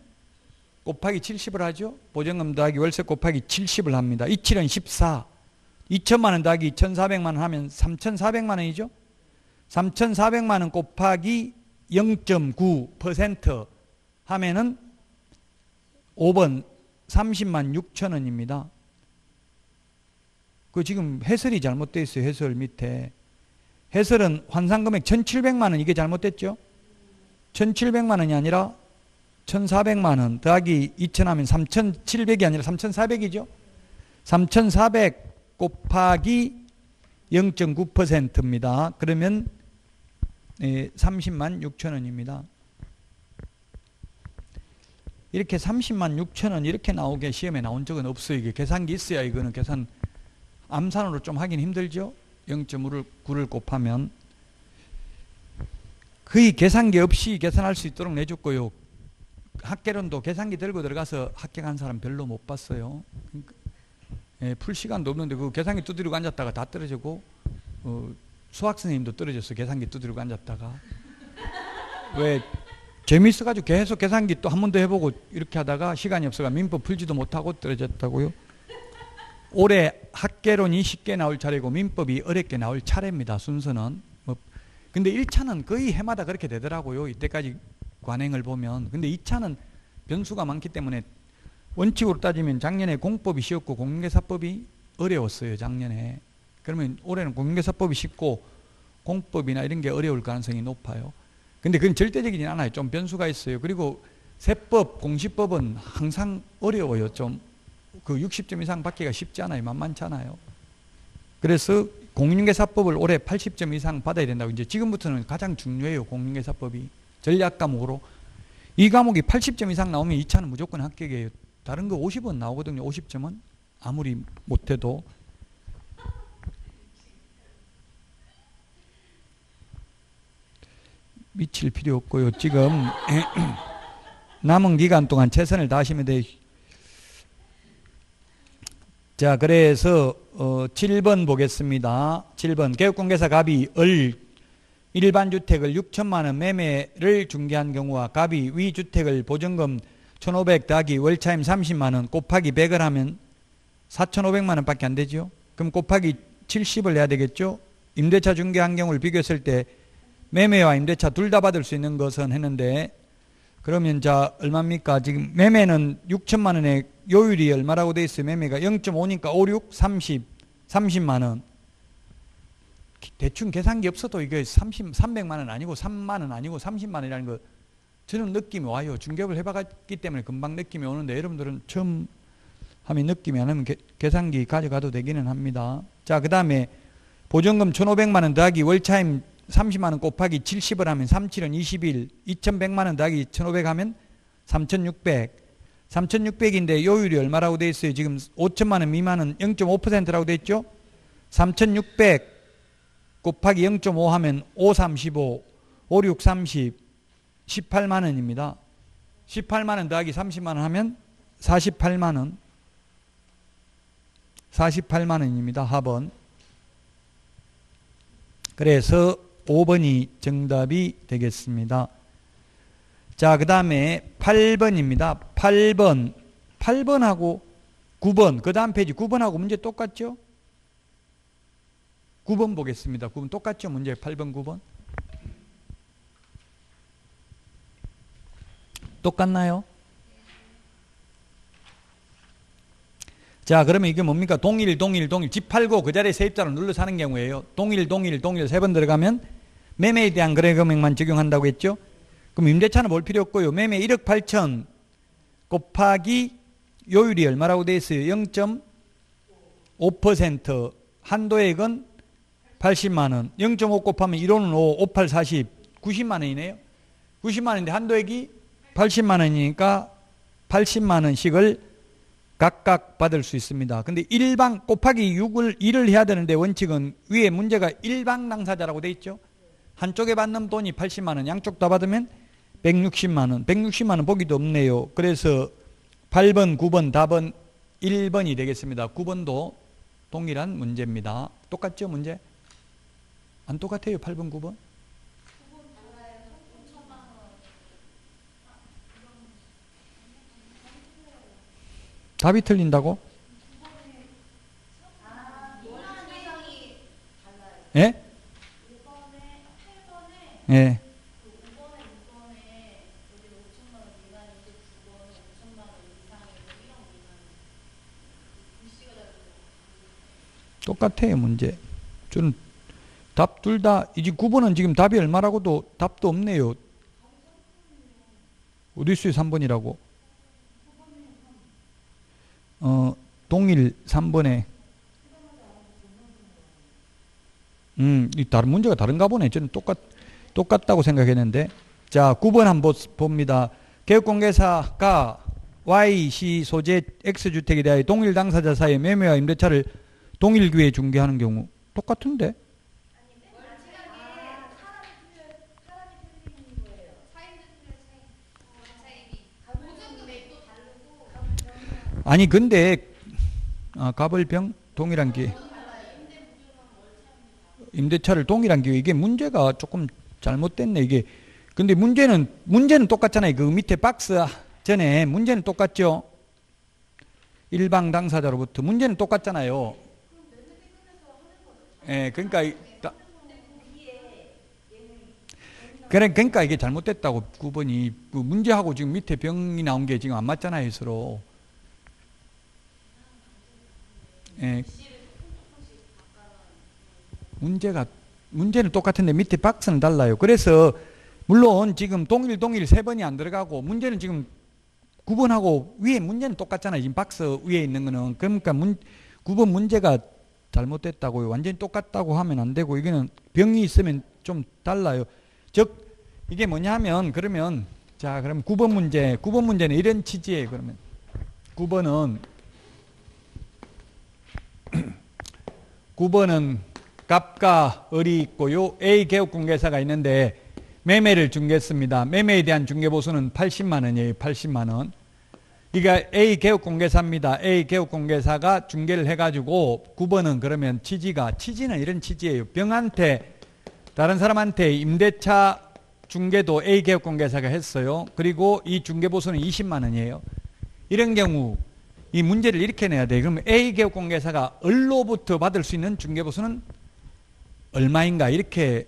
곱하기 70을 하죠. 보증금 더하기 월세 곱하기 70을 합니다. 27은 14. 2천만원 더하기 1,400만원 하면 3,400만원이죠. 3,400만원 곱하기 0.9% 하면은 5번 30만 6천원입니다. 그 지금 해설이 잘못되어 있어요. 해설 밑에. 해설은 환산금액 1,700만원 이게 잘못됐죠. 1,700만원이 아니라 1,400만원 더하기 2,000 하면 3,700이 아니라 3,400이죠. 3,400 곱하기 0.9%입니다. 그러면 30만 6천원입니다. 이렇게 30만 6천원 이렇게 나오게 시험에 나온 적은 없어요. 이게 계산기 있어야 이거는 계산 암산으로 좀 하긴 힘들죠. 0.9를 곱하면 거의 계산기 없이 계산할 수 있도록 내줬고요. 학개론도 계산기 들고 들어가서 합격한 사람 별로 못 봤어요. 풀 시간도 없는데 그 계산기 두드리고 앉았다가 다 떨어지고 수학 선생님도 떨어졌어. 계산기 두드리고 앉았다가. 왜 재미있어가지고 계속 계산기 또 한 번 더 해보고 이렇게 하다가 시간이 없어가 민법 풀지도 못하고 떨어졌다고요. 올해 학개론이 쉽게 나올 차례고 민법이 어렵게 나올 차례입니다. 순서는. 근데 1차는 거의 해마다 그렇게 되더라고요. 이때까지 관행을 보면. 근데 2차는 변수가 많기 때문에 원칙으로 따지면 작년에 공법이 쉬웠고 공인중개사법이 어려웠어요. 작년에. 그러면 올해는 공인중개사법이 쉽고 공법이나 이런 게 어려울 가능성이 높아요. 근데 그건 절대적이진 않아요. 좀 변수가 있어요. 그리고 세법, 공시법은 항상 어려워요. 좀 그 60점 이상 받기가 쉽지 않아요. 만만치 않아요. 그래서 공인중개사법을 올해 80점 이상 받아야 된다고. 이제 지금부터는 가장 중요해요. 공인중개사법이. 전략 과목으로. 이 과목이 80점 이상 나오면 2차는 무조건 합격이에요. 다른 거 50원 나오거든요. 50점은 아무리 못해도. 미칠 필요 없고요. 지금 남은 기간 동안 최선을 다하시면 돼요. 자, 그래서 7번 보겠습니다. 7번 개업공개사 갑이 일반 주택을 6천만 원 매매를 중개한 경우와 갑이 위 주택을 보증금 1,500 더하기 월차임 30만 원 곱하기 100을 하면 4,500만 원밖에 안 되죠. 그럼 곱하기 70을 해야 되겠죠. 임대차 중개한 경우를 비교했을 때 매매와 임대차 둘 다 받을 수 있는 것은 했는데 그러면 자 얼마입니까? 지금 매매는 6천만 원에 요율이 얼마라고 돼 있어요? 매매가 0.5니까 5, 6, 30만 원. 대충 계산기 없어도 이게 300만 원 아니고 3만 원 아니고 30만 원이라는 거 저는 느낌이 와요. 중개업을 해봤기 때문에 금방 느낌이 오는데 여러분들은 처음 하면 느낌이 안 오면 계산기 가져가도 되기는 합니다. 자, 그 다음에 보증금 1,500만 원 더하기 월차임 30만 원 곱하기 70을 하면 37은 21, 2,100만 원 더하기 1,500 하면 3,600. 3,600인데 요율이 얼마라고 돼 있어요? 지금 5천만 원 미만은 0.5%라고 돼 있죠? 3,600 곱하기 0.5 하면 5, 35, 5, 6, 30, 18만 원입니다. 18만 원 더하기 30만 원 하면 48만 원. 48만 원입니다. 합은. 그래서 5번이 정답이 되겠습니다. 자, 그 다음에 8번입니다. 8번하고 9번, 그 다음 페이지 9번하고 문제 똑같죠? 9번 보겠습니다. 9번 똑같죠? 문제 8번, 9번. 똑같나요? 자, 그러면 이게 뭡니까? 동일. 집 팔고 그 자리에 세입자로 눌러서 하는 경우에요. 동일 세 번 들어가면 매매에 대한 거래 금액만 적용한다고 했죠? 그럼 임대차는 볼 필요 없고요. 매매 1억 8천 곱하기 요율이 얼마라고 되어 있어요? 0.5%. 한도액은 80만 원. 0.5 곱하면 1호는 5, 5, 8, 40, 90만 원이네요. 90만 원인데 한도액이 80만 원이니까 80만 원씩을 각각 받을 수 있습니다. 근데 일방 곱하기 1을 해야 되는데 원칙은 위에 문제가 일방 당사자라고 돼 있죠. 한쪽에 받는 돈이 80만 원, 양쪽 다 받으면 160만 원. 160만 원 보기도 없네요. 그래서 8번, 9번 답은 1번이 되겠습니다. 9번도 동일한 문제입니다. 똑같죠, 문제? 안 똑같아요, 8번, 9번? 답이 틀린다고? 예? 예. 똑같아요, 문제. 저는 답 둘 다, 이제 9번은 지금 답이 얼마라고도 답도 없네요. 어디 있어요, 3번이라고? 동일 3번에. 이 다른 문제가 다른가 보네. 저는 똑같다고 생각했는데. 자, 9번 한번 봅니다. 개업공개사가 Y시 소재 X주택에 대하여 동일 당사자 사이의 매매와 임대차를 동일 기회에 중개하는 경우. 똑같은데? 아니, 근데, 갑을병 동일한 기회. 임대차를 동일한 기회. 이게 문제가 조금 잘못됐네, 이게. 근데 문제는 똑같잖아요. 그 밑에 박스 전에 문제는 똑같죠? 일방 당사자로부터. 문제는 똑같잖아요. 예, 그러니까 이게 잘못됐다고 9번이. 그 문제하고 지금 밑에 병이 나온 게 지금 안 맞잖아요, 서로. 예. 문제는 똑같은데 밑에 박스는 달라요. 그래서 물론 지금 동일 세 번이 안 들어가고 문제는 지금 9번하고 위에 문제는 똑같잖아요. 지금 박스 위에 있는 거는. 그러니까 9번 문제가 잘못됐다고요. 완전히 똑같다고 하면 안 되고 이거는 병이 있으면 좀 달라요. 즉 이게 뭐냐면 그러면 자, 그럼 9번 문제는 이런 취지예요. 그러면 9번은 갑과 을이 있고요. A 개업공개사가 있는데 매매를 중개했습니다. 매매에 대한 중개보수는 80만 원이에요. 80만 원. 그러니까 A 개업공개사입니다. A 개업공개사가 중개를 해가지고 9번은 그러면 취지는 이런 취지예요. 병한테 다른 사람한테 임대차 중개도 A 개업공개사가 했어요. 그리고 이 중개보수는 20만 원이에요. 이런 경우 이 문제를 이렇게 내야 돼요. 그러면 A 개업공개사가 을로부터 받을 수 있는 중개보수는 얼마인가 이렇게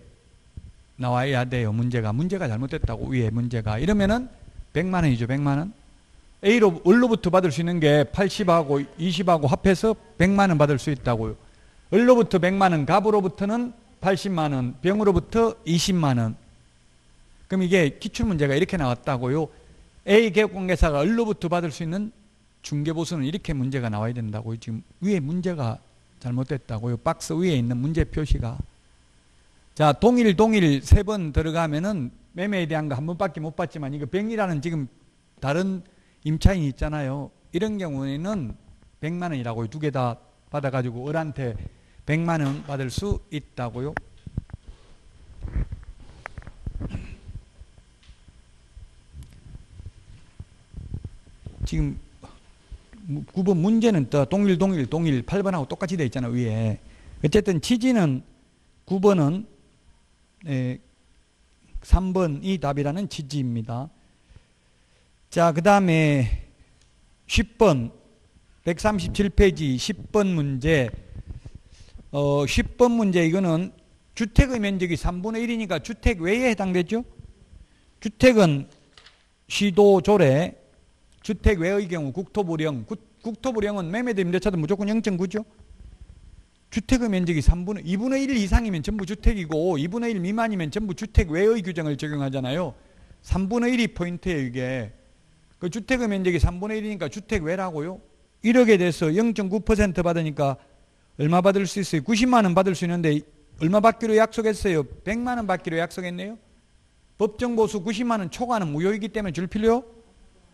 나와야 돼요. 문제가 잘못됐다고 위에 문제가. 이러면은 100만 원이죠. 100만 원. A로 을로부터 받을 수 있는 게 80하고 20하고 합해서 100만 원 받을 수 있다고요. 을로부터 100만 원, 갑으로부터는 80만 원, 병으로부터 20만 원. 그럼 이게 기출문제가 이렇게 나왔다고요. A 개업공개사가 을로부터 받을 수 있는 중개보수는 이렇게 문제가 나와야 된다고요. 지금 위에 문제가 잘못됐다고요. 박스 위에 있는 문제 표시가. 자, 동일 3번 들어가면은 매매에 대한 거 한 번밖에 못 받지만 이거 병이라는 지금 다른 임차인이 있잖아요. 이런 경우에는 100만 원이라고요. 두 개 다 받아가지고 을한테 100만 원 받을 수 있다고요. 지금 9번 문제는 또 동일 8번하고 똑같이 되어 있잖아요. 위에. 어쨌든 취지는 9번은 3번이 답이라는 취지입니다. 자, 그 다음에 10번 137페이지 10번 문제 10번 문제 이거는 주택의 면적이 3분의 1이니까 주택 외에 해당되죠. 주택은 시도조례 주택 외의 경우 국토부령 국토부령은 매매도 임대차도 무조건 0.9죠. 주택의 면적이 2분의 1 이상이면 전부 주택이고 2분의 1 미만이면 전부 주택 외의 규정을 적용하잖아요. 3분의 1이 포인트예요. 이게 그 주택의 면적이 3분의 1이니까 주택 외라고요. 1억에 대해서 0.9% 받으니까 얼마 받을 수 있어요? 90만 원 받을 수 있는데 얼마 받기로 약속했어요? 100만 원 받기로 약속했네요. 법정보수 90만 원 초과는 무효이기 때문에 줄 필요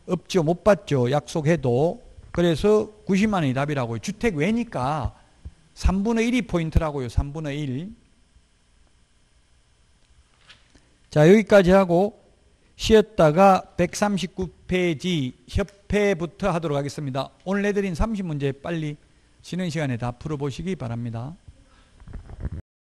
없죠. 못 받죠. 약속해도. 그래서 90만 원이 답이라고요. 주택 외니까 3분의 1이 포인트라고요. 3분의 1. 자, 여기까지 하고 쉬었다가 139페이지 협회부터 하도록 하겠습니다. 오늘 내드린 30문제 빨리 쉬는 시간에 다 풀어보시기 바랍니다.